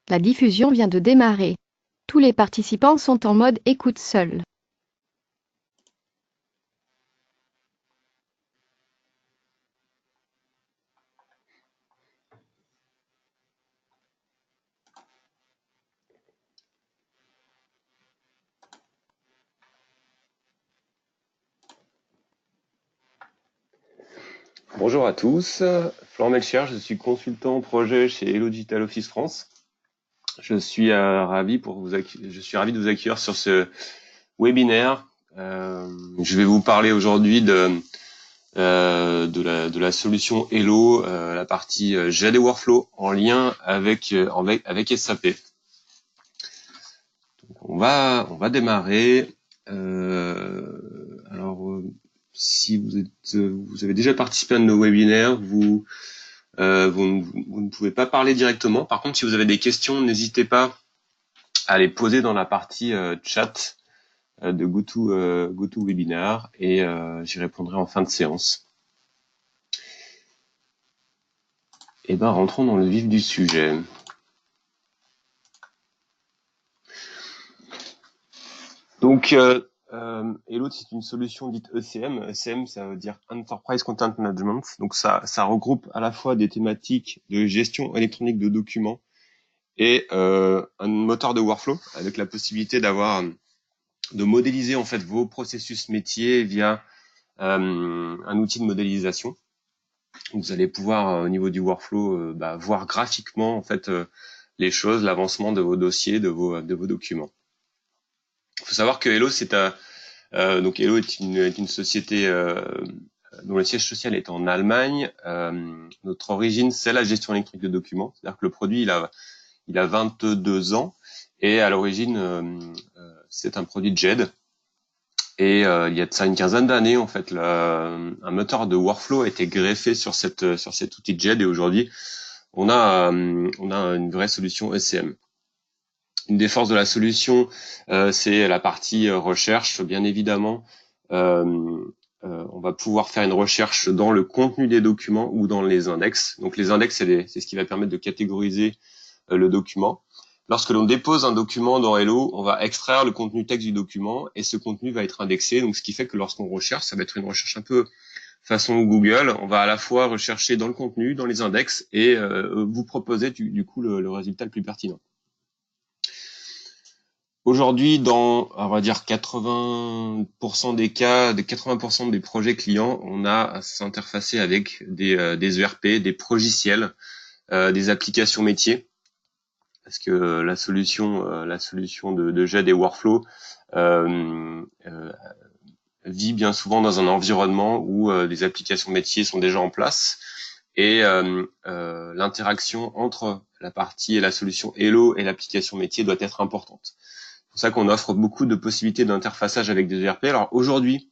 La diffusion vient de démarrer. Tous les participants sont en mode écoute seul. Bonjour à tous, Florent Melcher, je suis consultant projet chez Hello Digital Office France. Je suis ravi de vous accueillir sur ce webinaire. Je vais vous parler aujourd'hui de la solution Hello, la partie GED et Workflow en lien avec SAP. Donc on va démarrer. Si vous avez déjà participé à nos webinaires, vous ne pouvez pas parler directement. Par contre, si vous avez des questions, n'hésitez pas à les poser dans la partie chat de GoToWebinar et j'y répondrai en fin de séance. Et ben, rentrons dans le vif du sujet. Donc, Hello, c'est une solution dite ECM. ECM, ça veut dire Enterprise Content Management. Donc, ça regroupe à la fois des thématiques de gestion électronique de documents et un moteur de workflow avec la possibilité de modéliser en fait vos processus métiers via un outil de modélisation. Vous allez pouvoir au niveau du workflow voir graphiquement en fait les choses, l'avancement de vos dossiers, de vos documents. Il faut savoir que Hello donc Hello est une société dont le siège social est en Allemagne. Notre origine, c'est la gestion électronique de documents. C'est-à-dire que le produit, il a 22 ans et à l'origine, c'est un produit de GED. Et il y a de ça une quinzaine d'années, en fait, un moteur de workflow a été greffé sur cet outil de GED et aujourd'hui, on a une vraie solution ECM. Une des forces de la solution, c'est la partie recherche, bien évidemment. On va pouvoir faire une recherche dans le contenu des documents ou dans les index. Donc les index, c'est ce qui va permettre de catégoriser le document. Lorsque l'on dépose un document dans Hello, on va extraire le contenu texte du document et ce contenu va être indexé. Donc, ce qui fait que lorsqu'on recherche, ça va être une recherche un peu façon Google. On va à la fois rechercher dans le contenu, dans les index et vous proposer du coup le résultat le plus pertinent. Aujourd'hui, dans, on va dire 80% des cas, 80% des projets clients, on a à s'interfacer avec des ERP, des progiciels, des applications métiers. Parce que la solution de GED et Workflow vit bien souvent dans un environnement où des applications métiers sont déjà en place et l'interaction entre la partie et la solution Hello et l'application métier doit être importante. C'est pour ça qu'on offre beaucoup de possibilités d'interfaçage avec des ERP. Alors aujourd'hui,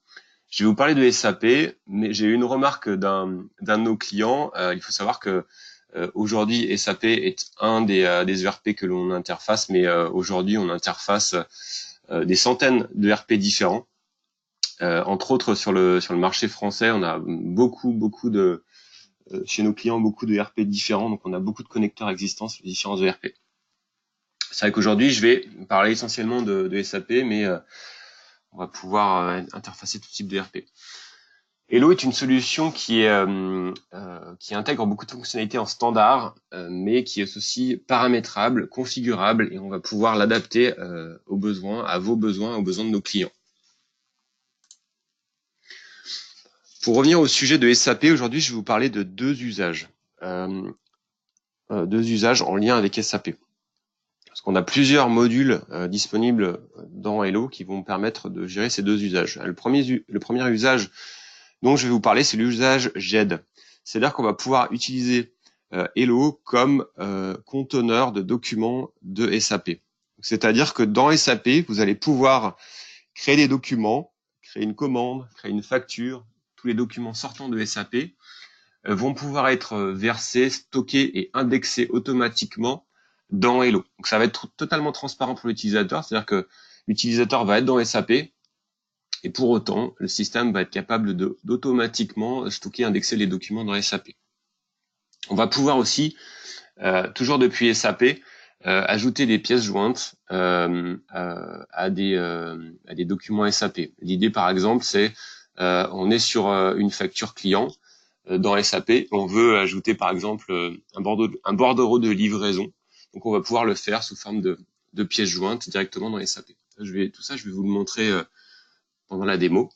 je vais vous parler de SAP, mais j'ai eu une remarque d'un de nos clients. Il faut savoir que aujourd'hui, SAP est un des ERP que l'on interface, mais aujourd'hui, on interface des centaines de ERP différents. Entre autres, sur le marché français, on a beaucoup de chez nos clients beaucoup de ERP différents, donc on a beaucoup de connecteurs existants sur les différents ERP. C'est vrai qu'aujourd'hui, je vais parler essentiellement de SAP, mais on va pouvoir interfacer tout type d'ERP. Hello est une solution qui intègre beaucoup de fonctionnalités en standard, mais qui est aussi paramétrable, configurable, et on va pouvoir l'adapter aux besoins, aux besoins de nos clients. Pour revenir au sujet de SAP, aujourd'hui, je vais vous parler de deux usages en lien avec SAP. Parce qu'on a plusieurs modules disponibles dans Hello qui vont permettre de gérer ces deux usages. Le premier usage dont je vais vous parler, c'est l'usage GED. C'est-à-dire qu'on va pouvoir utiliser Hello comme conteneur de documents de SAP. C'est-à-dire que dans SAP, vous allez pouvoir créer des documents, créer une commande, créer une facture. Tous les documents sortant de SAP vont pouvoir être versés, stockés et indexés automatiquement dans Hello. Donc ça va être totalement transparent pour l'utilisateur, c'est-à-dire que l'utilisateur va être dans SAP, et pour autant, le système va être capable d'automatiquement stocker et indexer les documents dans SAP. On va pouvoir aussi, toujours depuis SAP, ajouter des pièces jointes à des documents SAP. L'idée, par exemple, c'est on est sur une facture client dans SAP, on veut ajouter, par exemple, un bordereau de livraison. Donc, on va pouvoir le faire sous forme de pièces jointes directement dans SAP. Tout ça, je vais vous le montrer pendant la démo.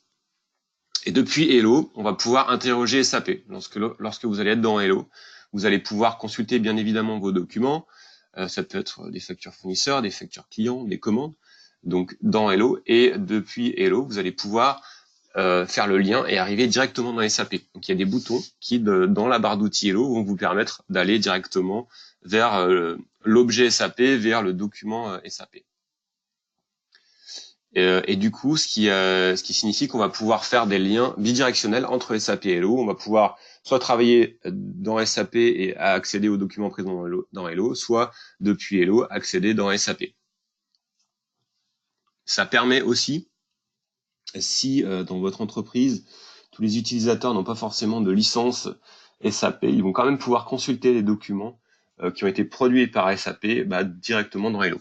Et depuis Hello, on va pouvoir interroger SAP. Lorsque vous allez être dans Hello, vous allez pouvoir consulter bien évidemment vos documents. Ça peut être des factures fournisseurs, des factures clients, des commandes. Donc dans Hello, et depuis Hello, vous allez pouvoir faire le lien et arriver directement dans SAP. Donc il y a des boutons qui, dans la barre d'outils Hello, vont vous permettre d'aller directement vers l'objet SAP, vers le document SAP. Et du coup, ce qui signifie qu'on va pouvoir faire des liens bidirectionnels entre SAP et Hello. On va pouvoir soit travailler dans SAP et accéder aux documents présents dans Hello, soit depuis Hello accéder dans SAP. Ça permet aussi, si dans votre entreprise, tous les utilisateurs n'ont pas forcément de licence SAP, ils vont quand même pouvoir consulter les documents qui ont été produits par SAP directement dans Hello.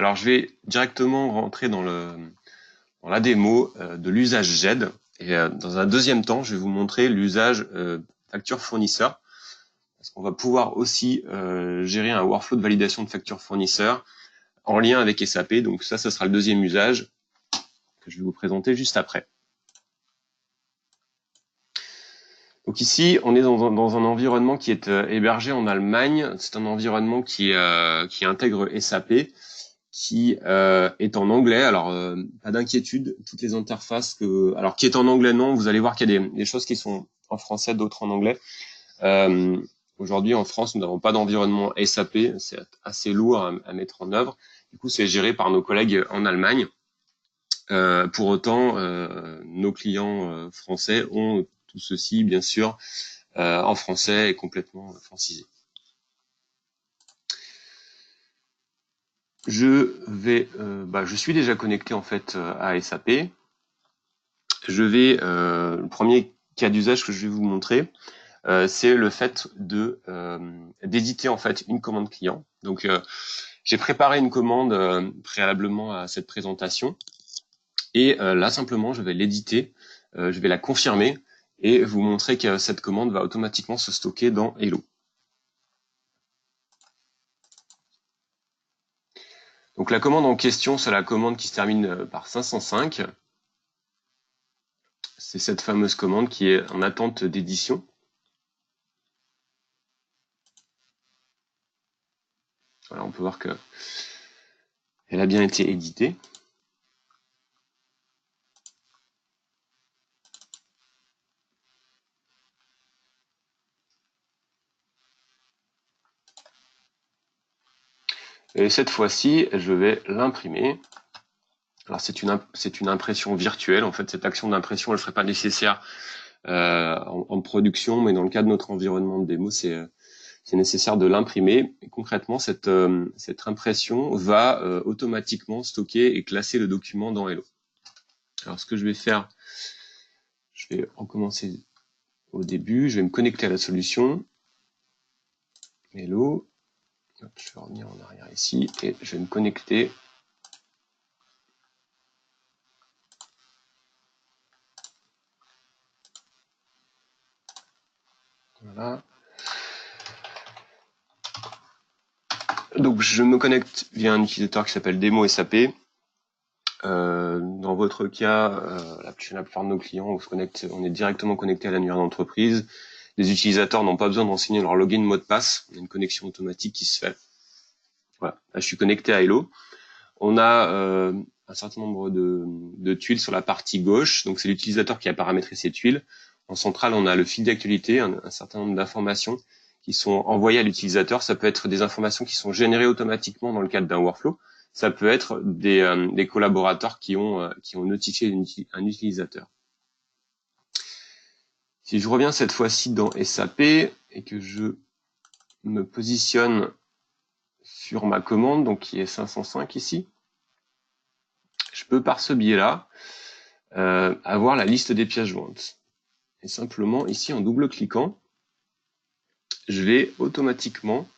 Alors, je vais directement rentrer dans la démo de l'usage GED. Et dans un deuxième temps, je vais vous montrer l'usage facture fournisseur. Parce qu'on va pouvoir aussi gérer un workflow de validation de facture fournisseur en lien avec SAP. Donc ça, ce sera le deuxième usage que je vais vous présenter juste après. Donc ici, on est dans un environnement qui est hébergé en Allemagne. C'est un environnement qui intègre SAP, qui est en anglais. Alors, pas d'inquiétude, toutes les interfaces qui est en anglais, non, vous allez voir qu'il y a des choses qui sont en français, d'autres en anglais. Aujourd'hui, en France, nous n'avons pas d'environnement SAP, c'est assez lourd à mettre en œuvre. Du coup, c'est géré par nos collègues en Allemagne. Pour autant, nos clients français ont tout ceci, bien sûr, en français et complètement francisé. Je suis déjà connecté en fait à SAP. Le premier cas d'usage que je vais vous montrer, c'est le fait d'éditer en fait une commande client. Donc j'ai préparé une commande préalablement à cette présentation et là simplement je vais l'éditer, je vais la confirmer et vous montrer que cette commande va automatiquement se stocker dans Hello. Donc la commande en question, c'est la commande qui se termine par 505. C'est cette fameuse commande qui est en attente d'édition. Voilà, on peut voir que elle a bien été éditée. Et cette fois-ci, je vais l'imprimer. Alors c'est une impression virtuelle. En fait, cette action d'impression, elle ne serait pas nécessaire en production, mais dans le cas de notre environnement de démo, c'est nécessaire de l'imprimer. Et concrètement, cette impression va automatiquement stocker et classer le document dans Hello. Alors ce que je vais faire, je vais recommencer au début. Je vais me connecter à la solution. Hello. Hop, je vais revenir en arrière ici et je vais me connecter. Voilà. Donc je me connecte via un utilisateur qui s'appelle Démo SAP. Dans votre cas, la plupart de nos clients, on est directement connecté à l'annuaire d'entreprise. Les utilisateurs n'ont pas besoin d'enseigner leur login mot de passe. Il y a une connexion automatique qui se fait. Voilà. Là, je suis connecté à Hello. On a un certain nombre de tuiles sur la partie gauche. Donc, c'est l'utilisateur qui a paramétré ces tuiles. En centrale, on a le fil d'actualité, un certain nombre d'informations qui sont envoyées à l'utilisateur. Ça peut être des informations qui sont générées automatiquement dans le cadre d'un workflow. Ça peut être des collaborateurs qui ont notifié un utilisateur. Si je reviens cette fois-ci dans SAP et que je me positionne sur ma commande, donc qui est 505 ici, je peux par ce biais-là avoir la liste des pièces jointes. Et simplement ici, en double-cliquant, je vais automatiquement,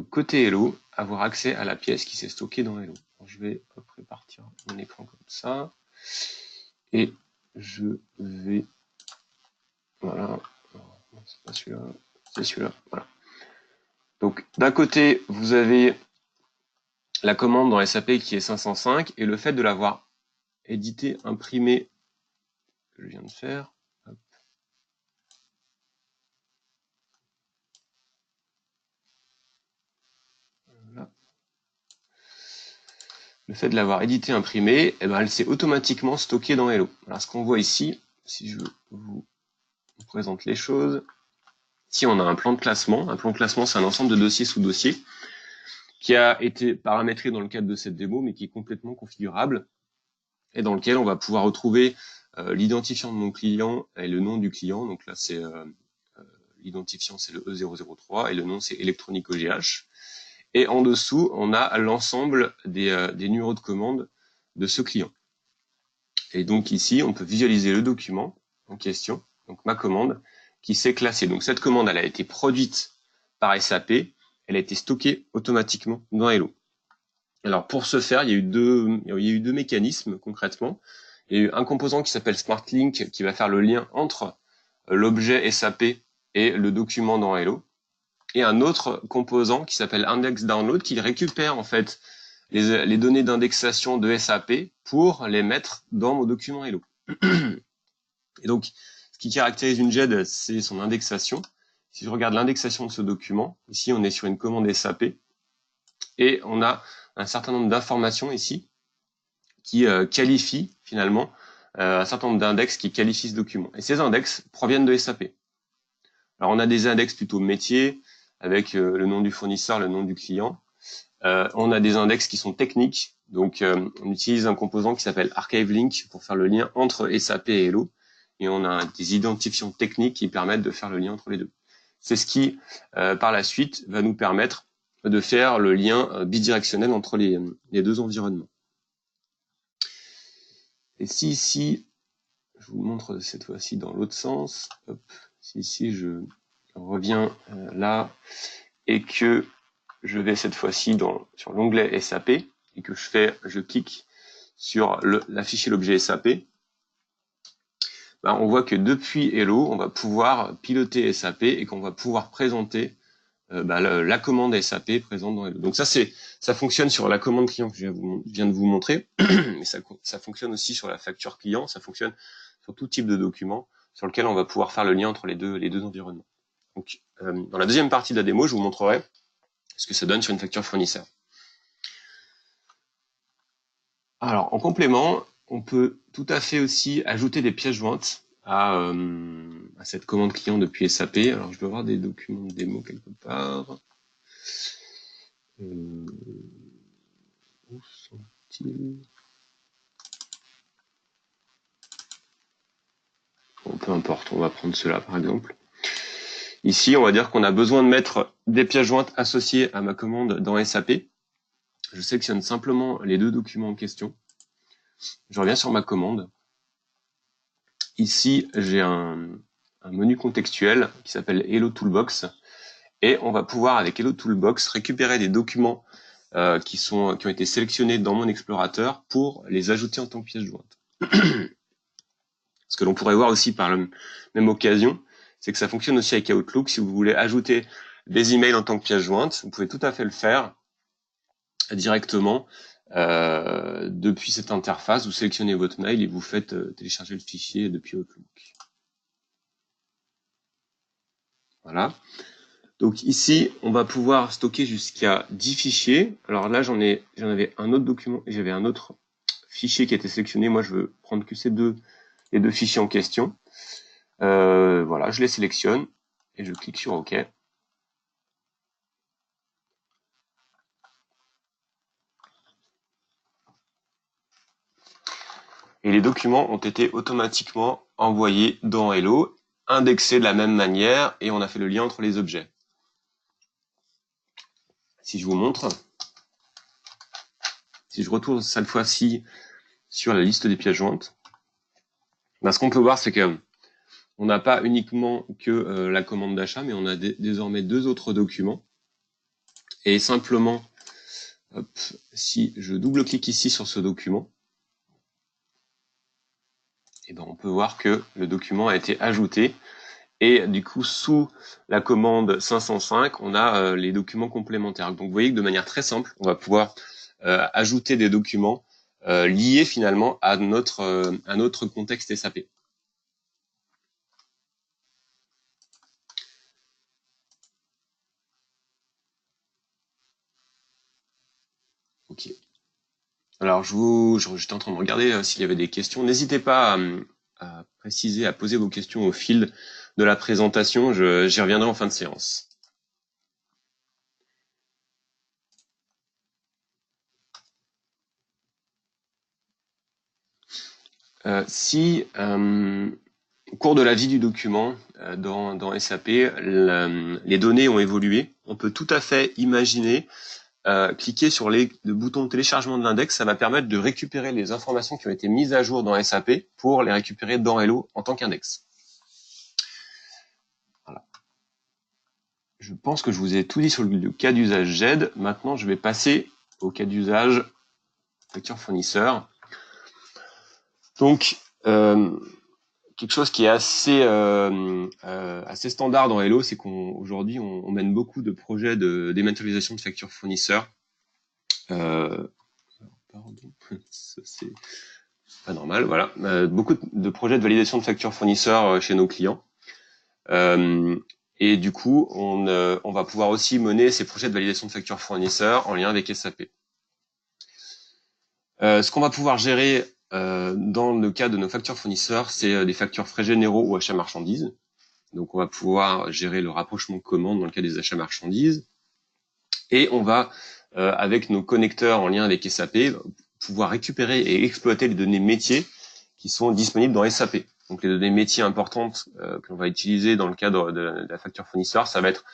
côté Hello, avoir accès à la pièce qui s'est stockée dans Hello. Alors, je vais répartir mon écran comme ça. Et je vais... Voilà. C'est pas celui-là, c'est celui-là. Voilà. Donc, d'un côté, vous avez la commande dans SAP qui est 505 et le fait de l'avoir édité, imprimé, que je viens de faire. Hop. Voilà. Le fait de l'avoir édité, imprimé, eh ben, elle s'est automatiquement stockée dans Hello. Alors, ce qu'on voit ici, si je vous présente les choses, ici on a un plan de classement. Un plan de classement, c'est un ensemble de dossiers sous dossiers qui a été paramétré dans le cadre de cette démo, mais qui est complètement configurable et dans lequel on va pouvoir retrouver l'identifiant de mon client et le nom du client. Donc là, c'est l'identifiant, c'est le E003 et le nom, c'est Electronic OGH. Et en dessous, on a l'ensemble des numéros de commande de ce client. Et donc ici, on peut visualiser le document en question, donc ma commande, qui s'est classée. Donc cette commande, elle a été produite par SAP, elle a été stockée automatiquement dans Hello. Alors pour ce faire, il y a eu deux mécanismes concrètement. Il y a eu un composant qui s'appelle SmartLink qui va faire le lien entre l'objet SAP et le document dans Hello. Et un autre composant qui s'appelle IndexDownload qui récupère en fait les données d'indexation de SAP pour les mettre dans mon document Hello. Et donc, ce qui caractérise une GED, c'est son indexation. Si je regarde l'indexation de ce document, ici on est sur une commande SAP et on a un certain nombre d'informations ici qui qualifient finalement un certain nombre d'index qui qualifient ce document. Et ces index proviennent de SAP. Alors on a des index plutôt métiers avec le nom du fournisseur, le nom du client. On a des index qui sont techniques, donc on utilise un composant qui s'appelle ArchiveLink pour faire le lien entre SAP et Hello. Et on a des identifiants techniques qui permettent de faire le lien entre les deux. C'est ce qui, par la suite, va nous permettre de faire le lien bidirectionnel entre les deux environnements. Et si ici, je vous montre cette fois-ci dans l'autre sens, hop, si ici je reviens là et que je vais cette fois-ci sur l'onglet SAP et que je clique sur l'afficher l'objet SAP, ben on voit que depuis Hello, on va pouvoir piloter SAP et qu'on va pouvoir présenter la commande SAP présente dans Hello. Donc ça fonctionne sur la commande client que je viens de vous montrer, mais ça fonctionne aussi sur la facture client, ça fonctionne sur tout type de document sur lequel on va pouvoir faire le lien entre les deux environnements. Donc dans la deuxième partie de la démo, je vous montrerai ce que ça donne sur une facture fournisseur. Alors en complément, on peut tout à fait aussi ajouter des pièces jointes à cette commande client depuis SAP. Alors je dois avoir des documents de démo quelque part. Où sont-ils? Bon, peu importe, on va prendre cela par exemple. Ici, on va dire qu'on a besoin de mettre des pièces jointes associées à ma commande dans SAP. Je sélectionne simplement les deux documents en question. Je reviens sur ma commande. Ici, j'ai un menu contextuel qui s'appelle Hello Toolbox. Et on va pouvoir, avec Hello Toolbox, récupérer des documents qui ont été sélectionnés dans mon explorateur pour les ajouter en tant que pièces jointes. Ce que l'on pourrait voir aussi par la même occasion, c'est que ça fonctionne aussi avec Outlook. Si vous voulez ajouter des emails en tant que pièces jointes, vous pouvez tout à fait le faire directement depuis cette interface. Vous sélectionnez votre mail et vous faites télécharger le fichier depuis Outlook. Voilà. Donc ici, on va pouvoir stocker jusqu'à 10 fichiers. Alors là, j'en avais un autre document et j'avais un autre fichier qui a été sélectionné. Moi, je veux prendre que les deux fichiers en question. Voilà, je les sélectionne et je clique sur OK. Et les documents ont été automatiquement envoyés dans Hello, indexés de la même manière, et on a fait le lien entre les objets. Si je vous montre, si je retourne cette fois-ci sur la liste des pièces jointes, ce qu'on peut voir, c'est que on n'a pas uniquement que la commande d'achat, mais on a désormais 2 autres documents. Et simplement, hop, si je double-clique ici sur ce document, et ben on peut voir que le document a été ajouté. Et du coup, sous la commande 505, on a les documents complémentaires. Donc vous voyez que de manière très simple, on va pouvoir ajouter des documents liés finalement à notre contexte SAP. Ok. Alors j'étais en train de regarder s'il y avait des questions. N'hésitez pas à préciser, à poser vos questions au fil de la présentation. J'y reviendrai en fin de séance. Si au cours de la vie du document dans SAP, les données ont évolué, on peut tout à fait imaginer cliquer sur le bouton de téléchargement de l'index, ça va permettre de récupérer les informations qui ont été mises à jour dans SAP pour les récupérer dans Hello en tant qu'index. Voilà. Je pense que je vous ai tout dit sur le cas d'usage GED. Maintenant, je vais passer au cas d'usage facture fournisseur. Donc, quelque chose qui est assez standard dans Hello, c'est qu'aujourd'hui, on mène beaucoup de projets de dématérialisation de factures fournisseurs. Pardon, c'est pas normal, voilà. Beaucoup de projets de validation de factures fournisseurs chez nos clients. Et du coup, on va pouvoir aussi mener ces projets de validation de factures fournisseurs en lien avec SAP. Ce qu'on va pouvoir gérer dans le cas de nos factures fournisseurs, c'est des factures frais généraux ou achats marchandises. Donc, on va pouvoir gérer le rapprochement de commandes dans le cas des achats marchandises. Et on va, avec nos connecteurs en lien avec SAP, pouvoir récupérer et exploiter les données métiers qui sont disponibles dans SAP. Donc, les données métiers importantes que l'on va utiliser dans le cadre de la facture fournisseur, ça va être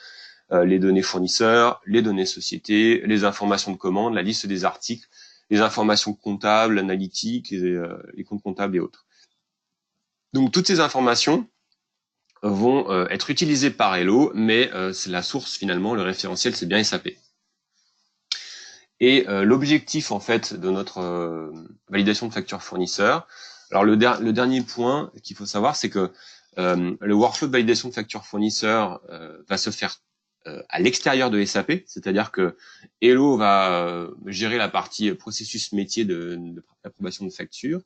les données fournisseurs, les données sociétés, les informations de commande, la liste des articles, les informations comptables, analytiques, les comptes comptables et autres. Donc, toutes ces informations vont être utilisées par Hello, mais c'est la source finalement, le référentiel, c'est bien SAP. Et l'objectif en fait de notre validation de facture fournisseur, alors le dernier point qu'il faut savoir, c'est que le workflow de validation de facture fournisseur va se faire à l'extérieur de SAP, c'est-à-dire que Hello va gérer la partie processus métier d'approbation de facture.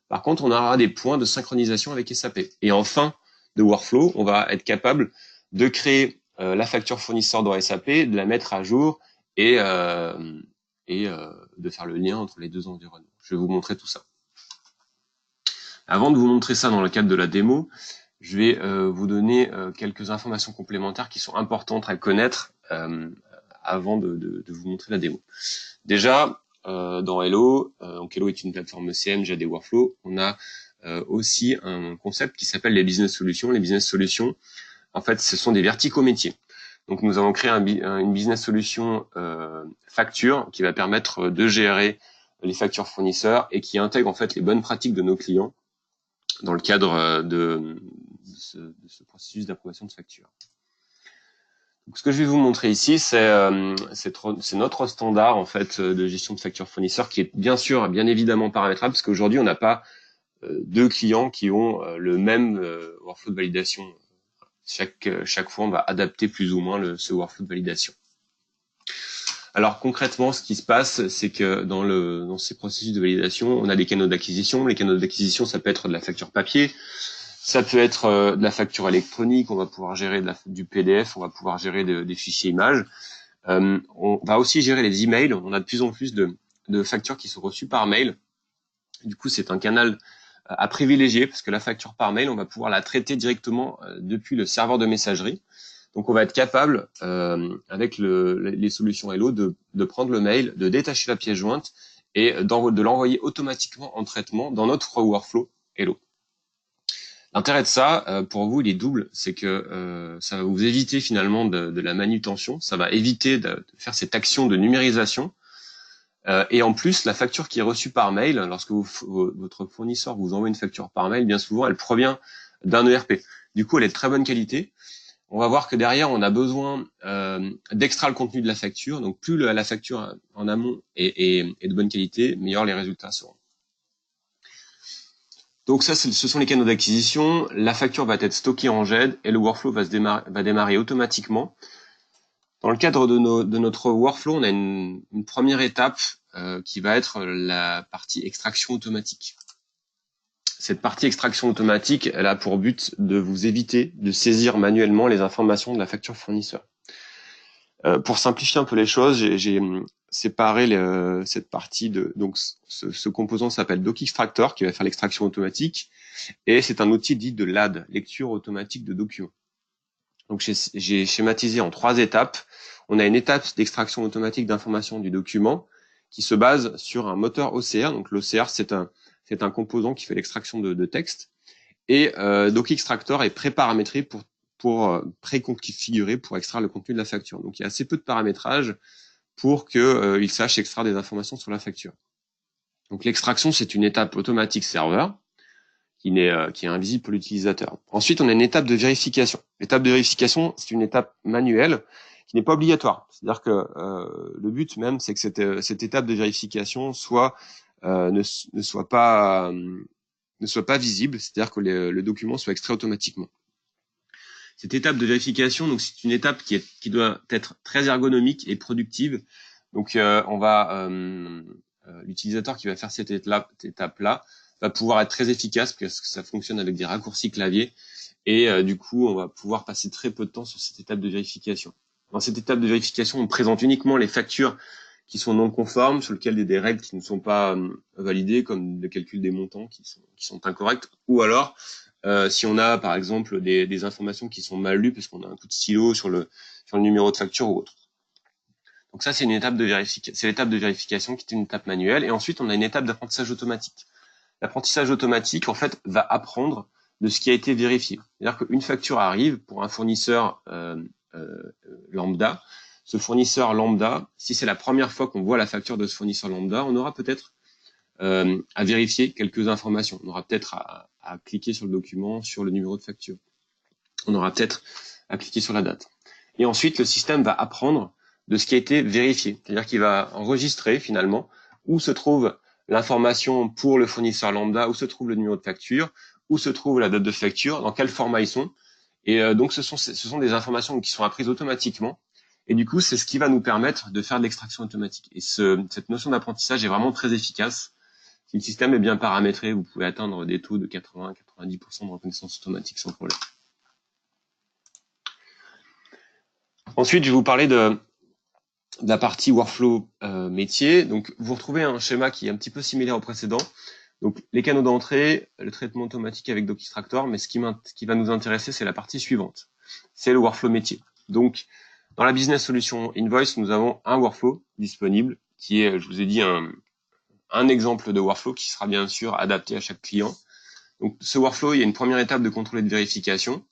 Par contre, on aura des points de synchronisation avec SAP. Et en fin de workflow, on va être capable de créer la facture fournisseur dans SAP, de la mettre à jour et de faire le lien entre les deux environnements. Je vais vous montrer tout ça. Avant de vous montrer ça dans le cadre de la démo, je vais vous donner quelques informations complémentaires qui sont importantes à connaître avant de vous montrer la démo. Déjà, dans Hello, donc Hello est une plateforme ECM, j'ai des workflows, on a aussi un concept qui s'appelle les business solutions. Les business solutions, en fait, ce sont des verticaux métiers. Donc, nous avons créé une business solution facture qui va permettre de gérer les factures fournisseurs et qui intègre en fait les bonnes pratiques de nos clients dans le cadre de ce processus d'approbation de facture. Donc, ce que je vais vous montrer ici, c'est notre standard en fait de gestion de facture fournisseur qui est bien évidemment paramétrable parce qu'aujourd'hui on n'a pas deux clients qui ont le même workflow de validation. Chaque fois, on va adapter plus ou moins ce workflow de validation. Alors concrètement, ce qui se passe, c'est que dans ces processus de validation, on a des canaux d'acquisition. Les canaux d'acquisition, ça peut être de la facture papier, ça peut être de la facture électronique, on va pouvoir gérer du PDF, on va pouvoir gérer des fichiers images. On va aussi gérer les emails. On a de plus en plus de factures qui sont reçues par mail. Du coup, c'est un canal à privilégier parce que la facture par mail, on va pouvoir la traiter directement depuis le serveur de messagerie. Donc, on va être capable, avec les solutions Hello, de prendre le mail, de détacher la pièce jointe et de l'envoyer automatiquement en traitement dans notre workflow Hello. L'intérêt de ça, pour vous, il est double. C'est que ça va vous éviter finalement de la manutention. Ça va éviter de faire cette action de numérisation. Et en plus, la facture qui est reçue par mail, lorsque votre fournisseur vous envoie une facture par mail, bien souvent, elle provient d'un ERP. Du coup, elle est de très bonne qualité. On va voir que derrière, on a besoin d'extraire le contenu de la facture. Donc, plus la facture en amont est de bonne qualité, meilleurs les résultats seront. Donc ça, ce sont les canaux d'acquisition. La facture va être stockée en GED et le workflow va démarrer automatiquement. Dans le cadre de notre workflow, on a une première étape qui va être la partie extraction automatique. Cette partie extraction automatique, elle a pour but de vous éviter de saisir manuellement les informations de la facture fournisseur. Pour simplifier un peu les choses, j'ai séparé cette partie de donc ce composant s'appelle DocExtractor qui va faire l'extraction automatique et c'est un outil dit de LAD, lecture automatique de documents. Donc j'ai schématisé en 3 étapes. On a une étape d'extraction automatique d'informations du document qui se base sur un moteur OCR. Donc l'OCR c'est un composant qui fait l'extraction de texte et DocExtractor est pré-paramétré pour préconfigurer pour extraire le contenu de la facture. Donc il y a assez peu de paramétrage pour qu'il sache extraire des informations sur la facture. Donc l'extraction, c'est une étape automatique serveur qui est invisible pour l'utilisateur. Ensuite, on a une étape de vérification. L'étape de vérification, c'est une étape manuelle qui n'est pas obligatoire. C'est-à-dire que le but même, c'est que cette étape de vérification ne soit pas visible, c'est-à-dire que le document soit extrait automatiquement. Cette étape de vérification, donc c'est une étape qui doit être très ergonomique et productive. Donc l'utilisateur qui va faire cette étape-là va pouvoir être très efficace parce que ça fonctionne avec des raccourcis clavier et du coup on va pouvoir passer très peu de temps sur cette étape de vérification. Dans cette étape de vérification, on présente uniquement les factures qui sont non conformes, sur lesquelles il y a des règles qui ne sont pas validées, comme le calcul des montants qui sont incorrects, ou alors si on a par exemple des informations qui sont mal lues parce qu'on a un coup de stylo sur le numéro de facture ou autre. Donc ça, c'est une étape de vérification. C'est l'étape de vérification qui est une étape manuelle. Et ensuite, on a une étape d'apprentissage automatique. L'apprentissage automatique, en fait, va apprendre de ce qui a été vérifié. C'est-à-dire qu'une facture arrive pour un fournisseur lambda. Ce fournisseur lambda, si c'est la première fois qu'on voit la facture de ce fournisseur lambda, on aura peut-être à vérifier quelques informations. On aura peut-être à cliquer sur le document, sur le numéro de facture. On aura peut-être à cliquer sur la date. Et ensuite, le système va apprendre de ce qui a été vérifié. C'est-à-dire qu'il va enregistrer finalement où se trouve l'information pour le fournisseur lambda, où se trouve le numéro de facture, où se trouve la date de facture, dans quel format ils sont. Et donc, ce sont des informations qui sont apprises automatiquement. Et du coup, c'est ce qui va nous permettre de faire de l'extraction automatique. Et cette notion d'apprentissage est vraiment très efficace. Si le système est bien paramétré, vous pouvez atteindre des taux de 80-90% de reconnaissance automatique sans problème. Ensuite, je vais vous parler de la partie workflow métier. Donc, vous retrouvez un schéma qui est un petit peu similaire au précédent. Donc, les canaux d'entrée, le traitement automatique avec DocExtractor, mais ce qui va nous intéresser, c'est la partie suivante. C'est le workflow métier. Donc, dans la business solution Invoice, nous avons un workflow disponible qui est, je vous ai dit, un exemple de workflow qui sera bien sûr adapté à chaque client. Donc, ce workflow, il y a une première étape de contrôle et de vérification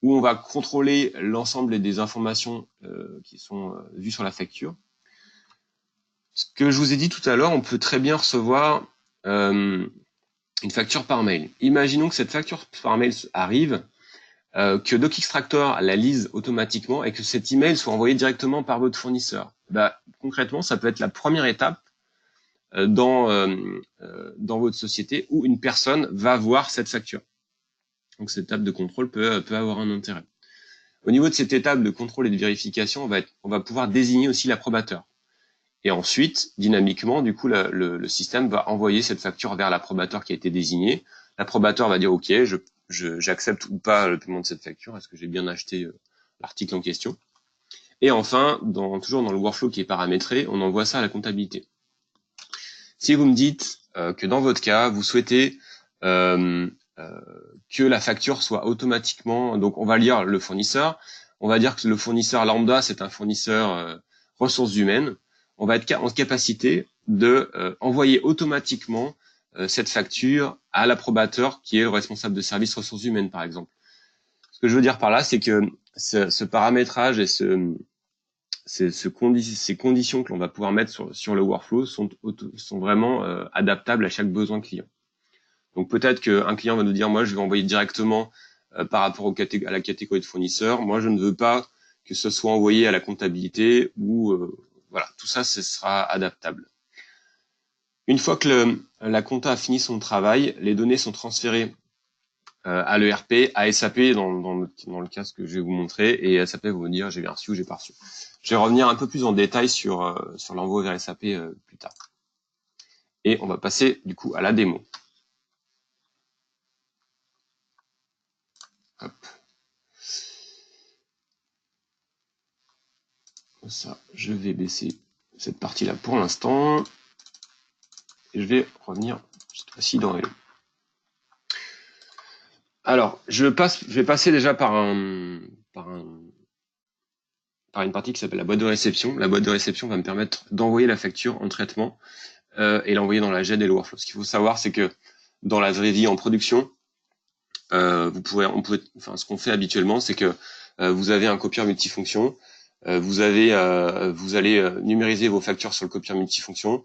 où on va contrôler l'ensemble des informations qui sont vues sur la facture. Ce que je vous ai dit tout à l'heure, on peut très bien recevoir une facture par mail. Imaginons que cette facture par mail arrive, que DocExtractor la lise automatiquement et que cet email soit envoyé directement par votre fournisseur. Concrètement, ça peut être la première étape dans votre société où une personne va voir cette facture. Donc cette étape de contrôle peut avoir un intérêt. Au niveau de cette étape de contrôle et de vérification, on va pouvoir désigner aussi l'approbateur. Et ensuite, dynamiquement, du coup, le système va envoyer cette facture vers l'approbateur qui a été désigné. L'approbateur va dire OK, j'accepte ou pas le paiement de cette facture. Est-ce que j'ai bien acheté l'article en question? Et enfin, toujours dans le workflow qui est paramétré, on envoie ça à la comptabilité. Si vous me dites que dans votre cas, vous souhaitez que la facture soit automatiquement, donc on va lire le fournisseur, on va dire que le fournisseur lambda, c'est un fournisseur ressources humaines, on va être en capacité de envoyer automatiquement cette facture à l'approbateur qui est le responsable de service ressources humaines, par exemple. Ce que je veux dire par là, c'est que ce paramétrage et ces conditions que l'on va pouvoir mettre sur le workflow sont vraiment adaptables à chaque besoin client. Donc peut-être qu'un client va nous dire, moi je vais envoyer directement par rapport à la catégorie de fournisseur. Moi, je ne veux pas que ce soit envoyé à la comptabilité ou voilà, tout ça, ce sera adaptable. Une fois que la compta a fini son travail, les données sont transférées à l'ERP, à SAP dans le cas que je vais vous montrer, et SAP va vous dire j'ai bien reçu ou j'ai pas reçu. Je vais revenir un peu plus en détail sur l'envoi vers SAP plus tard. Et on va passer du coup à la démo. Hop. Ça, je vais baisser cette partie-là pour l'instant. Et je vais revenir cette fois-ci dans Hello. Alors, je vais passer déjà par une partie qui s'appelle la boîte de réception. La boîte de réception va me permettre d'envoyer la facture en traitement et l'envoyer dans la GED et le workflow. Ce qu'il faut savoir, c'est que dans la vraie vie en production, ce qu'on fait habituellement, c'est que vous avez un copieur multifonction. Vous allez numériser vos factures sur le copieur multifonction.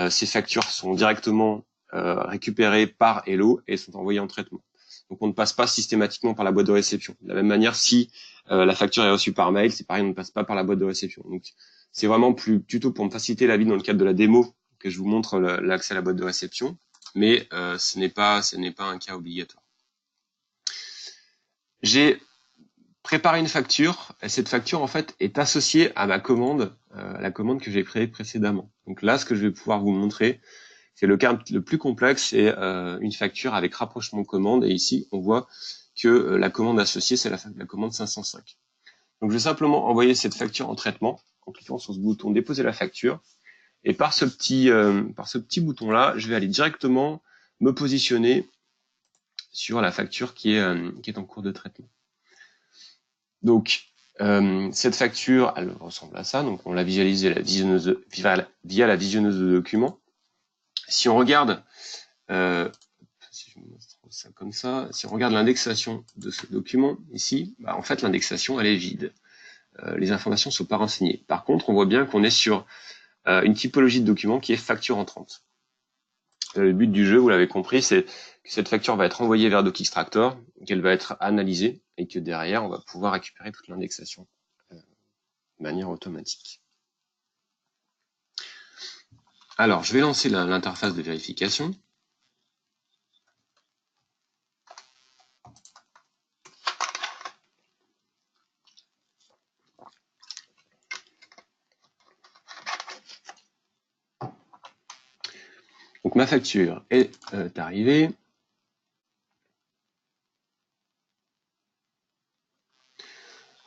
Ces factures sont directement récupérées par Hello et sont envoyées en traitement. Donc on ne passe pas systématiquement par la boîte de réception. De la même manière, si la facture est reçue par mail, c'est pareil, on ne passe pas par la boîte de réception. Donc c'est vraiment plutôt pour me faciliter la vie dans le cadre de la démo que je vous montre l'accès à la boîte de réception, mais ce n'est pas un cas obligatoire. J'ai préparer une facture, et cette facture en fait est associée à ma commande, la commande que j'ai créée précédemment. Donc là, ce que je vais pouvoir vous montrer, c'est le cas le plus complexe, c'est une facture avec rapprochement commande, et ici on voit que la commande associée, c'est la commande 505. Donc je vais simplement envoyer cette facture en traitement en cliquant sur ce bouton déposer la facture, et par ce petit bouton là, je vais aller directement me positionner sur la facture qui est en cours de traitement. Donc, cette facture, elle ressemble à ça. Donc, on l'a visualisé via la visionneuse de documents. Si on regarde, si je montre ça comme ça, si on regarde l'indexation de ce document ici, bah, en fait, l'indexation, elle est vide. Les informations ne sont pas renseignées. Par contre, on voit bien qu'on est sur une typologie de document qui est facture entrante. Le but du jeu, vous l'avez compris, c'est que cette facture va être envoyée vers DocXtractor, qu'elle va être analysée et que derrière, on va pouvoir récupérer toute l'indexation de manière automatique. Alors, je vais lancer l'interface de vérification. Donc, ma facture est arrivée.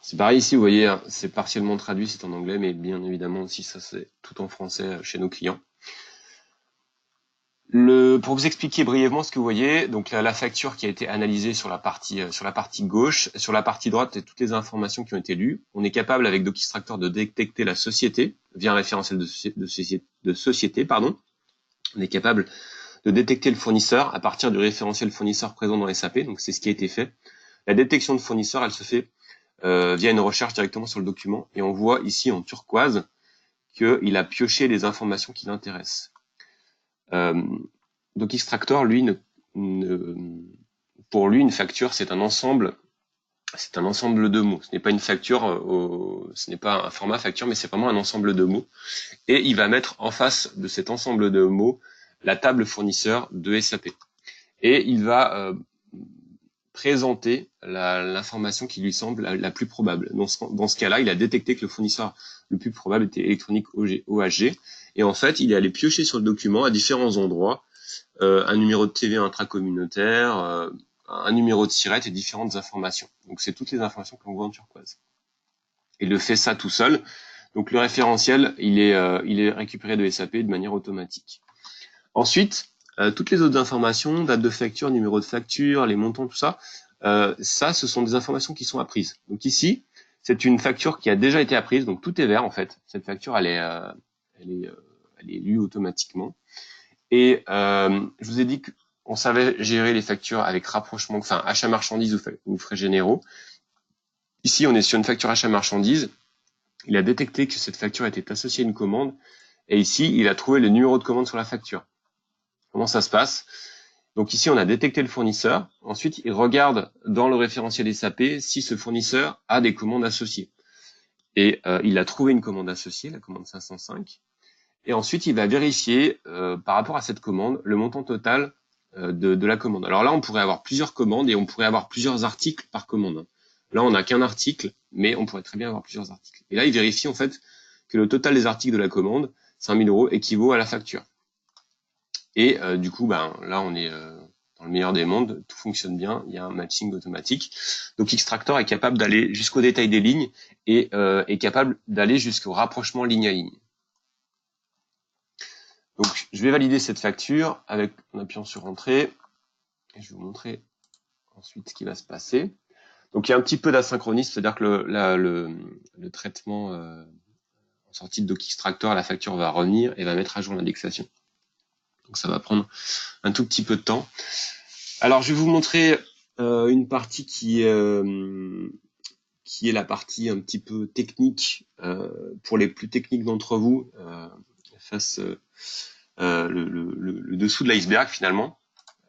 C'est pareil ici, vous voyez, hein, c'est partiellement traduit, c'est en anglais, mais bien évidemment aussi, ça c'est tout en français chez nos clients. Pour vous expliquer brièvement ce que vous voyez, donc la facture qui a été analysée sur la partie gauche, sur la partie droite, et toutes les informations qui ont été lues. On est capable avec DocXtractor de détecter la société via un référentiel de société, pardon. On est capable de détecter le fournisseur à partir du référentiel fournisseur présent dans SAP. Donc c'est ce qui a été fait. La détection de fournisseur, elle se fait via une recherche directement sur le document, et on voit ici en turquoise qu'il a pioché les informations qui l'intéressent. DocXtractor, lui, pour lui, une facture, c'est un ensemble de mots. Ce n'est pas une facture, ce n'est pas un format facture, mais c'est vraiment un ensemble de mots. Et il va mettre en face de cet ensemble de mots la table fournisseur de SAP. Et il va présenter l'information qui lui semble la plus probable. Dans ce cas-là, il a détecté que le fournisseur le plus probable était électronique OHG. Et en fait, il est allé piocher sur le document à différents endroits un numéro de TV intracommunautaire, un numéro de SIRET et différentes informations. Donc c'est toutes les informations qu'on voit en turquoise. Il le fait ça tout seul. Donc le référentiel, il est récupéré de SAP de manière automatique. Ensuite, toutes les autres informations, date de facture, numéro de facture, les montants, tout ça, ce sont des informations qui sont apprises. Donc ici, c'est une facture qui a déjà été apprise, donc tout est vert en fait. Cette facture, elle est lue automatiquement. Et je vous ai dit qu'on savait gérer les factures avec rapprochement, enfin achat marchandise ou frais généraux. Ici, on est sur une facture achat marchandise. Il a détecté que cette facture était associée à une commande. Et ici, il a trouvé le numéro de commande sur la facture. Comment ça se passe? Donc ici, on a détecté le fournisseur. Ensuite, il regarde dans le référentiel SAP si ce fournisseur a des commandes associées. Et il a trouvé une commande associée, la commande 505. Et ensuite, il va vérifier par rapport à cette commande le montant total de la commande. Alors là, on pourrait avoir plusieurs commandes et on pourrait avoir plusieurs articles par commande. Là, on n'a qu'un article, mais on pourrait très bien avoir plusieurs articles. Et là, il vérifie en fait que le total des articles de la commande, 5000 € équivaut à la facture. Et du coup, là, on est dans le meilleur des mondes, tout fonctionne bien, il y a un matching automatique. Donc Xtractor est capable d'aller jusqu'au détail des lignes et est capable d'aller jusqu'au rapprochement ligne à ligne. Donc je vais valider cette facture en appuyant sur Entrée et je vais vous montrer ensuite ce qui va se passer. Donc il y a un petit peu d'asynchronisme, c'est-à-dire que le traitement en sortie de Xtractor, la facture va revenir et va mettre à jour l'indexation. Donc ça va prendre un tout petit peu de temps. Alors je vais vous montrer une partie qui est la partie un petit peu technique pour les plus techniques d'entre vous, face le dessous de l'iceberg finalement,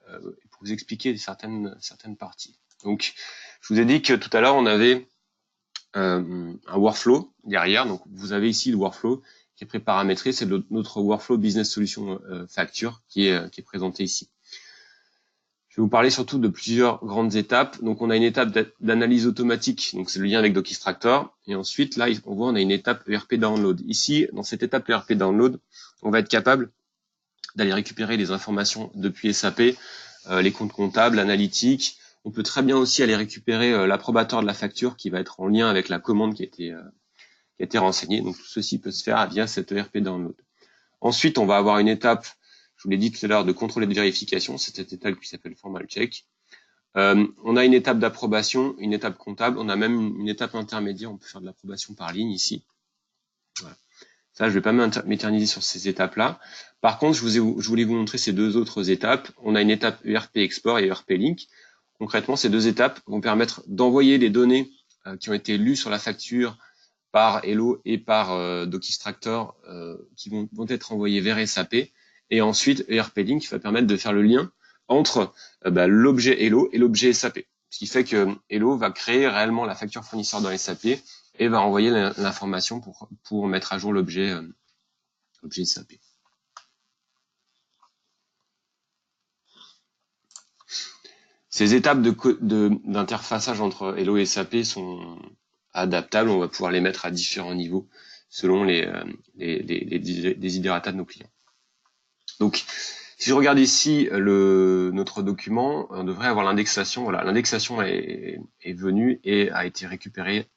pour vous expliquer certaines parties. Donc je vous ai dit que tout à l'heure on avait un workflow derrière. Donc vous avez ici le workflow qui est pré-paramétré, c'est notre workflow business solution facture qui est présenté ici. Je vais vous parler surtout de plusieurs grandes étapes. Donc on a une étape d'analyse automatique, donc c'est le lien avec Xtractor. Et ensuite là on voit on a une étape ERP download. Ici dans cette étape ERP download, on va être capable d'aller récupérer les informations depuis SAP, les comptes comptables, l'analytique. On peut très bien aussi aller récupérer l'approbateur de la facture qui va être en lien avec la commande qui a été renseignée. Donc tout ceci peut se faire via cette ERP download. Ensuite, on va avoir une étape, je vous l'ai dit tout à l'heure, de contrôle et de vérification. C'est cette étape qui s'appelle formal check. On a une étape d'approbation, une étape comptable. On a même une étape intermédiaire. On peut faire de l'approbation par ligne ici. Voilà. Ça, je ne vais pas m'éterniser sur ces étapes-là. Par contre, je voulais vous montrer ces deux autres étapes. On a une étape ERP Export et ERP Link. Concrètement, ces deux étapes vont permettre d'envoyer les données qui ont été lues sur la facture par Hello et par Xtractor qui vont être envoyées vers SAP. Et ensuite, ERP Link qui va permettre de faire le lien entre l'objet Hello et l'objet SAP. Ce qui fait que Hello va créer réellement la facture fournisseur dans SAP et va envoyer l'information pour mettre à jour l'objet SAP. Ces étapes d'interfaçage entre Hello et SAP sont adaptables, on va pouvoir les mettre à différents niveaux selon les desiderata de nos clients. Donc, si je regarde ici notre document, on devrait avoir l'indexation. Voilà, l'indexation est venue et a été récupérée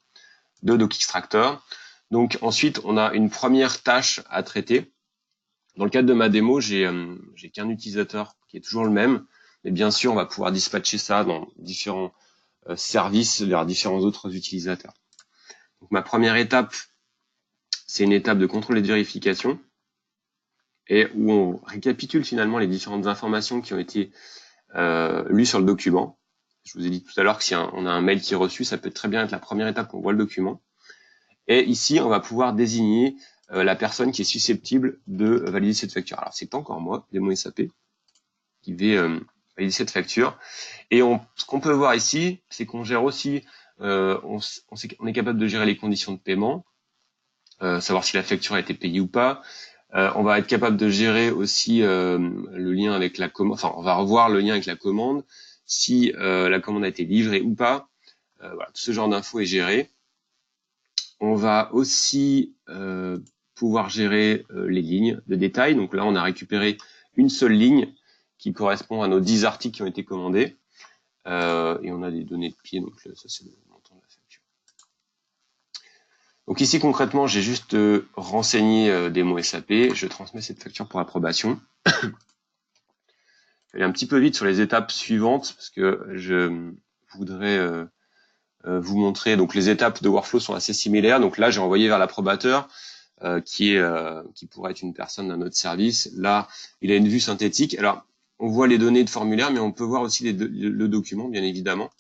de Xtractor. Donc ensuite, on a une première tâche à traiter. Dans le cadre de ma démo, j'ai qu'un utilisateur qui est toujours le même, mais bien sûr, on va pouvoir dispatcher ça dans différents services vers différents autres utilisateurs. Donc ma première étape, c'est une étape de contrôle et de vérification, et où on récapitule finalement les différentes informations qui ont été lues sur le document. Je vous ai dit tout à l'heure que si on a un mail qui est reçu, ça peut très bien être la première étape qu'on voit le document. Et ici, on va pouvoir désigner la personne qui est susceptible de valider cette facture. Alors, c'est encore moi, démo SAP, qui vais valider cette facture. Et ce qu'on peut voir ici, c'est qu'on gère aussi, on est capable de gérer les conditions de paiement, savoir si la facture a été payée ou pas. On va être capable de gérer aussi le lien avec la commande, enfin, on va revoir le lien avec la commande, si la commande a été livrée ou pas. Voilà, tout ce genre d'infos est géré. On va aussi pouvoir gérer les lignes de détail. Donc là, on a récupéré une seule ligne qui correspond à nos 10 articles qui ont été commandés. Et on a des données de pied, donc ça c'est le montant de la facture. Donc ici, concrètement, j'ai juste renseigné des mots SAP. Je transmets cette facture pour approbation. Je vais aller un petit peu vite sur les étapes suivantes parce que je voudrais vous montrer. Donc les étapes de workflow sont assez similaires. Donc là, j'ai envoyé vers l'approbateur qui pourrait être une personne d'un autre service. Là, il a une vue synthétique. Alors, on voit les données de formulaire, mais on peut voir aussi le document, bien évidemment.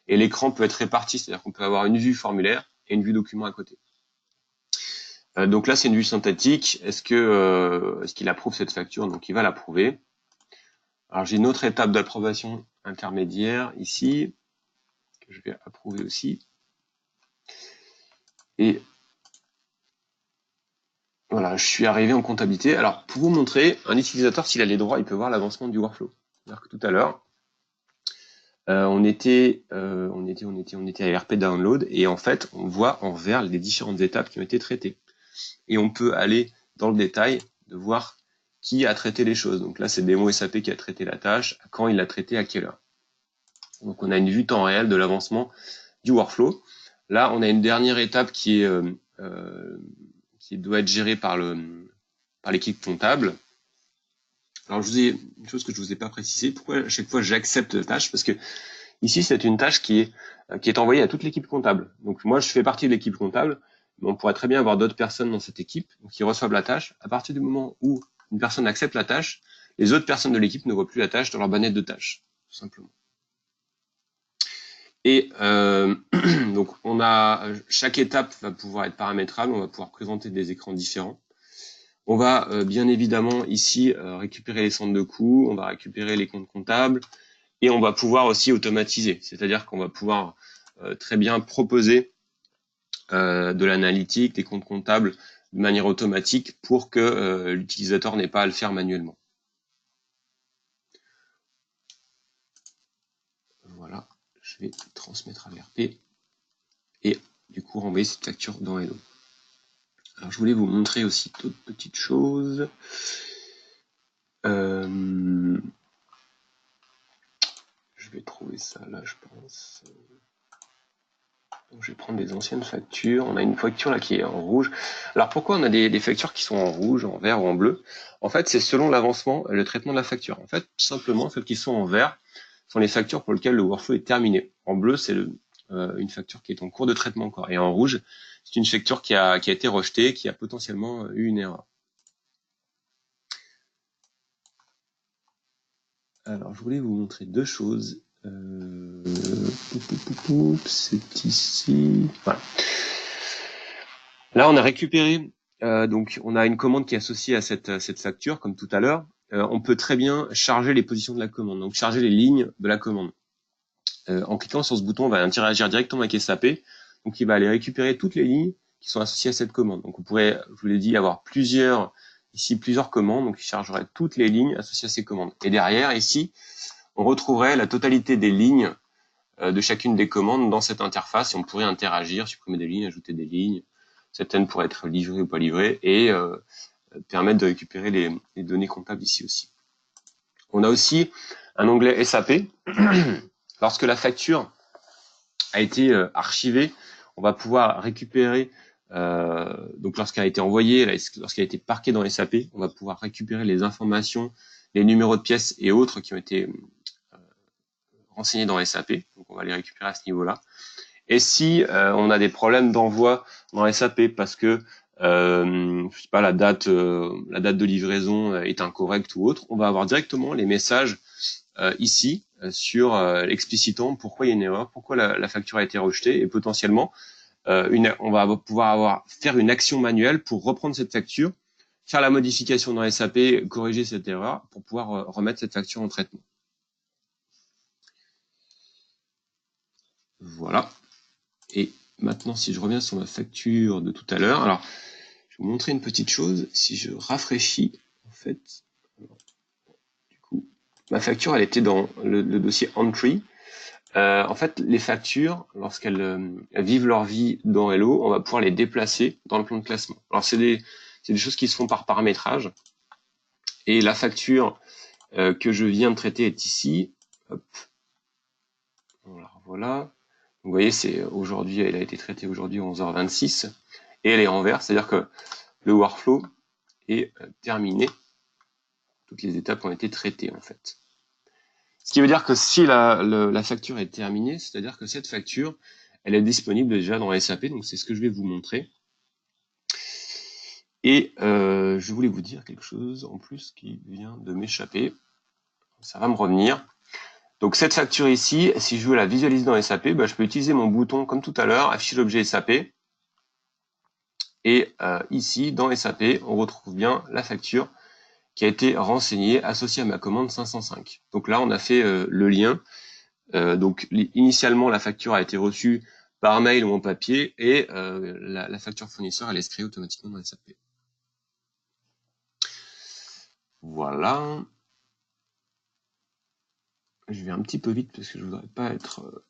Et l'écran peut être réparti, c'est-à-dire qu'on peut avoir une vue formulaire et une vue document à côté. Donc là, c'est une vue synthétique. Est-ce qu'il approuve cette facture? Donc, il va l'approuver. Alors j'ai une autre étape d'approbation intermédiaire ici, que je vais approuver aussi. Et voilà, je suis arrivé en comptabilité. Alors pour vous montrer, un utilisateur, s'il a les droits, il peut voir l'avancement du workflow. C'est-à-dire que tout à l'heure, on était à RP Download, et en fait, on voit en vert les différentes étapes qui ont été traitées. Et on peut aller dans le détail de voir qui a traité les choses. Donc là, c'est Démo SAP qui a traité la tâche, quand il l'a traité, à quelle heure. Donc on a une vue temps réel de l'avancement du workflow. Là, on a une dernière étape qui doit être gérée par l'équipe comptable. Alors, une chose que je vous ai pas précisé, pourquoi à chaque fois j'accepte la tâche, parce que ici, c'est une tâche qui est envoyée à toute l'équipe comptable. Donc moi, je fais partie de l'équipe comptable, mais on pourrait très bien avoir d'autres personnes dans cette équipe qui reçoivent la tâche. À partir du moment où une personne accepte la tâche, les autres personnes de l'équipe ne voient plus la tâche dans leur banette de tâches, tout simplement. Et donc chaque étape va pouvoir être paramétrable, on va pouvoir présenter des écrans différents. On va bien évidemment ici récupérer les centres de coûts, on va récupérer les comptes comptables, et on va pouvoir aussi automatiser, c'est-à-dire qu'on va pouvoir très bien proposer de l'analytique, des comptes comptables de manière automatique pour que l'utilisateur n'ait pas à le faire manuellement. Voilà, je vais transmettre à l'ERP et du coup renvoyer cette facture dans Hello. Alors je voulais vous montrer aussi d'autres petites choses. Je vais trouver ça là, je pense. Donc je vais prendre des anciennes factures. On a une facture là qui est en rouge. Alors pourquoi on a des factures qui sont en rouge, en vert ou en bleu? En fait, c'est selon l'avancement, le traitement de la facture. En fait, tout simplement, celles qui sont en vert sont les factures pour lesquelles le workflow est terminé. En bleu, c'est une facture qui est en cours de traitement encore. Et en rouge, c'est une facture qui a été rejetée, qui a potentiellement eu une erreur. Alors, je voulais vous montrer deux choses. C'est ici. Voilà. Là, on a récupéré, donc on a une commande qui est associée à cette facture, comme tout à l'heure. On peut très bien charger les positions de la commande, donc charger les lignes de la commande. En cliquant sur ce bouton, on va interagir directement avec SAP. Donc, il va aller récupérer toutes les lignes qui sont associées à cette commande. Donc, on pourrait, je vous l'ai dit, avoir plusieurs commandes. Donc, il chargerait toutes les lignes associées à ces commandes. Et derrière, ici, on retrouverait la totalité des lignes de chacune des commandes dans cette interface et on pourrait interagir, supprimer des lignes, ajouter des lignes. Certaines pourraient être livrées ou pas livrées et permettre de récupérer les données comptables ici aussi. On a aussi un onglet SAP. Lorsque la facture a été archivée, on va pouvoir récupérer, donc lorsqu'elle a été envoyée, lorsqu'elle a été parquée dans SAP, on va pouvoir récupérer les informations, les numéros de pièces et autres qui ont été renseignés dans SAP. Donc on va les récupérer à ce niveau-là. Et si on a des problèmes d'envoi dans SAP parce que je sais pas, la date de livraison est incorrecte ou autre, on va avoir directement les messages ici sur explicitant pourquoi il y a une erreur, pourquoi la facture a été rejetée et potentiellement on va pouvoir faire une action manuelle pour reprendre cette facture, faire la modification dans SAP, corriger cette erreur pour pouvoir remettre cette facture en traitement. Voilà. Et maintenant, si je reviens sur ma facture de tout à l'heure, alors je vais vous montrer une petite chose. Si je rafraîchis, en fait, du coup, ma facture, elle était dans le dossier Entry. En fait, les factures, lorsqu'elles vivent leur vie dans Hello, on va pouvoir les déplacer dans le plan de classement. Alors, c'est des choses qui se font par paramétrage. Et la facture que je viens de traiter est ici. Hop. Voilà. Vous voyez, c'est aujourd'hui, elle a été traitée aujourd'hui 11h26 et elle est en vert, c'est-à-dire que le workflow est terminé. Toutes les étapes ont été traitées en fait. Ce qui veut dire que si la facture est terminée, c'est-à-dire que cette facture, elle est disponible déjà dans SAP, donc c'est ce que je vais vous montrer. Et je voulais vous dire quelque chose en plus qui vient de m'échapper. Ça va me revenir. Donc cette facture ici, si je veux la visualiser dans SAP, je peux utiliser mon bouton comme tout à l'heure, afficher l'objet SAP. Et ici, dans SAP, on retrouve bien la facture qui a été renseigné associé à ma commande 505. Donc là, on a fait le lien. Donc initialement, la facture a été reçue par mail ou en papier et la facture fournisseur, elle est créée automatiquement dans SAP. Voilà. Je vais un petit peu vite parce que je voudrais pas être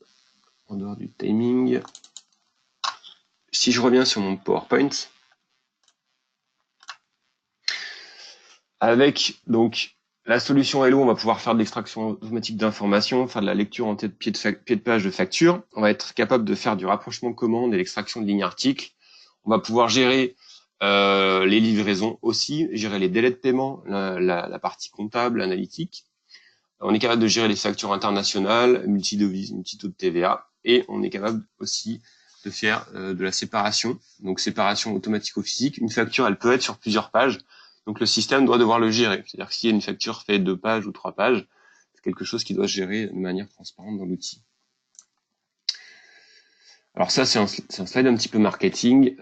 en dehors du timing. Si je reviens sur mon PowerPoint, avec donc la solution Hello, on va pouvoir faire de l'extraction automatique d'informations, faire de la lecture en pied de page de facture. On va être capable de faire du rapprochement de commandes et l'extraction de lignes articles. On va pouvoir gérer les livraisons aussi, gérer les délais de paiement, la partie comptable, analytique. On est capable de gérer les factures internationales, multi-devises, multi-taux de TVA, et on est capable aussi de faire de la séparation, donc séparation automatico-physique. Une facture, elle peut être sur plusieurs pages, donc le système doit devoir le gérer. C'est-à-dire que si une facture fait 2 pages ou 3 pages, c'est quelque chose qui doit se gérer de manière transparente dans l'outil. Alors ça, c'est un slide un petit peu marketing.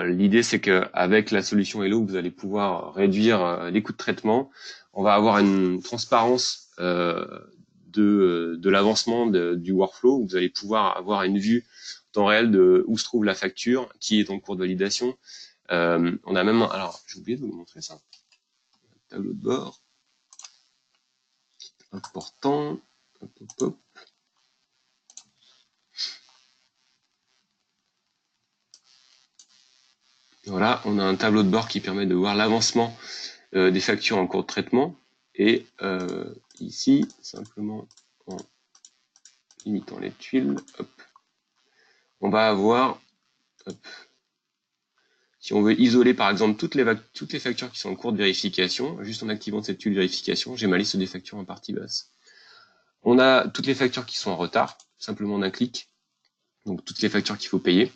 L'idée, c'est qu'avec la solution Hello, vous allez pouvoir réduire les coûts de traitement. On va avoir une transparence de l'avancement du workflow. Vous allez pouvoir avoir une vue en temps réel de où se trouve la facture, qui est en cours de validation. On a même, alors j'ai oublié de vous montrer ça, un tableau de bord important. Hop, hop, hop. Voilà, on a un tableau de bord qui permet de voir l'avancement des factures en cours de traitement. Et ici, simplement en limitant les tuiles, hop, on va avoir, hop, si on veut isoler par exemple toutes les factures qui sont en cours de vérification, juste en activant cette tuile vérification, j'ai ma liste des factures en partie basse. On a toutes les factures qui sont en retard, simplement en un clic, donc toutes les factures qu'il faut payer.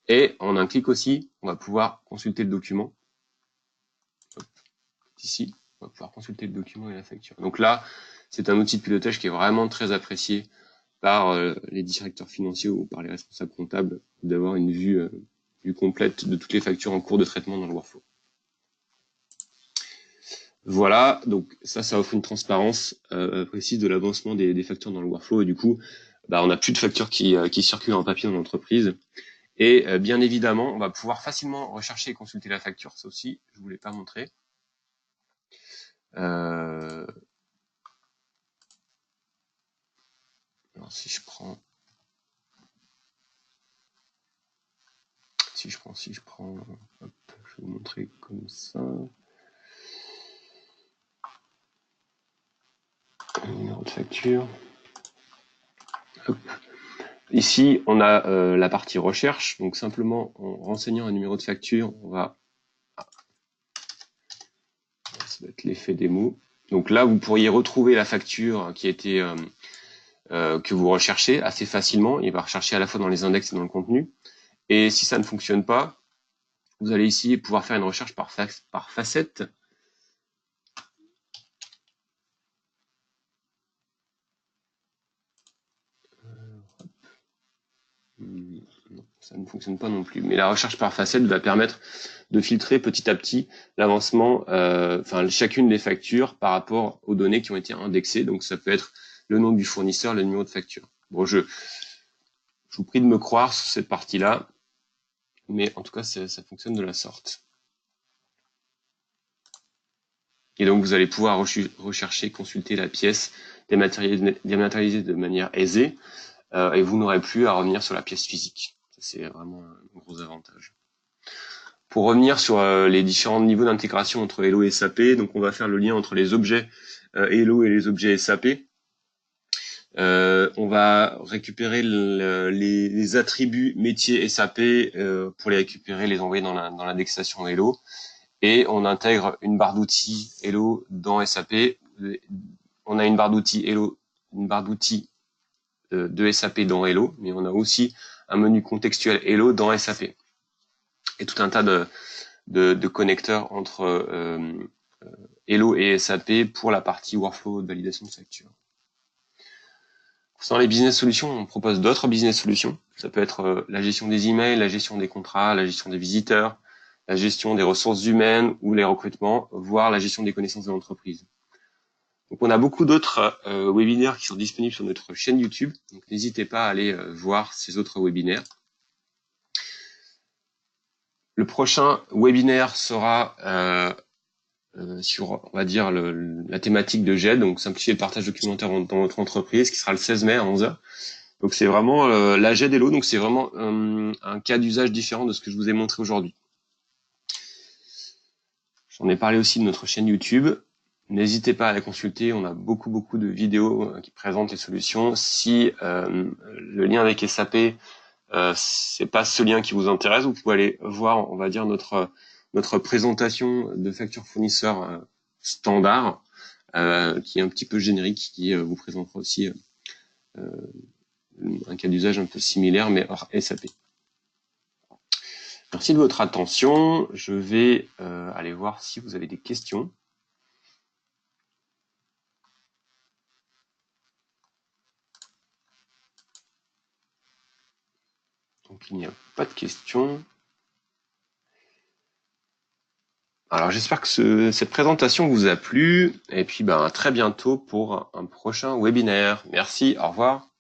Et en un clic aussi, on va pouvoir consulter le document. Hop, ici, on va pouvoir consulter le document et la facture. Donc là, c'est un outil de pilotage qui est vraiment très apprécié par les directeurs financiers ou par les responsables comptables, d'avoir une vue complète de toutes les factures en cours de traitement dans le workflow. Voilà, donc ça offre une transparence précise de l'avancement des factures dans le workflow, et du coup, on n'a plus de factures qui circulent en papier dans l'entreprise. Et bien évidemment, on va pouvoir facilement rechercher et consulter la facture, ça aussi, je ne vous l'ai pas montré. Alors si je prends, hop, je vais vous montrer comme ça. Le numéro de facture. Hop. Ici, on a la partie recherche, donc simplement en renseignant un numéro de facture, on va, ça va être l'effet démo. Donc là, vous pourriez retrouver la facture qui a été que vous recherchez assez facilement. Il va rechercher à la fois dans les index et dans le contenu. Et si ça ne fonctionne pas, vous allez ici pouvoir faire une recherche par facette. Non, ça ne fonctionne pas non plus. Mais la recherche par facette va permettre de filtrer petit à petit l'avancement, chacune des factures par rapport aux données qui ont été indexées. Donc ça peut être le nom du fournisseur, le numéro de facture. Bon, je vous prie de me croire sur cette partie-là, mais en tout cas, ça fonctionne de la sorte. Et donc, vous allez pouvoir rechercher, consulter la pièce dématérialisée de manière aisée, et vous n'aurez plus à revenir sur la pièce physique. C'est vraiment un gros avantage. Pour revenir sur les différents niveaux d'intégration entre Hello et SAP, donc on va faire le lien entre les objets Hello et les objets SAP. On va récupérer les attributs métiers SAP pour les récupérer, les envoyer dans l'indexation Hello. Et on intègre une barre d'outils Hello dans SAP. On a une barre d'outils Hello, une barre d'outils de SAP dans Hello, mais on a aussi un menu contextuel Hello dans SAP. Et tout un tas de connecteurs entre Hello et SAP pour la partie workflow de validation de facture. Dans les business solutions, on propose d'autres business solutions. Ça peut être la gestion des emails, la gestion des contrats, la gestion des visiteurs, la gestion des ressources humaines ou les recrutements, voire la gestion des connaissances de l'entreprise. Donc on a beaucoup d'autres webinaires qui sont disponibles sur notre chaîne YouTube, donc n'hésitez pas à aller voir ces autres webinaires. Le prochain webinaire sera sur, on va dire, la thématique de GED, donc simplifier le partage documentaire dans votre entreprise, qui sera le 16 mai à 11h. Donc c'est vraiment la GED Hello, donc c'est vraiment un cas d'usage différent de ce que je vous ai montré aujourd'hui. J'en ai parlé aussi de notre chaîne YouTube. N'hésitez pas à la consulter, on a beaucoup de vidéos qui présentent les solutions. Si le lien avec SAP, c'est pas ce lien qui vous intéresse, vous pouvez aller voir, on va dire, notre présentation de facture fournisseur standard, qui est un petit peu générique, qui vous présentera aussi un cas d'usage un peu similaire, mais hors SAP. Merci de votre attention. Je vais aller voir si vous avez des questions. Donc il n'y a pas de questions. Alors j'espère que cette présentation vous a plu et puis à très bientôt pour un prochain webinaire. Merci, au revoir.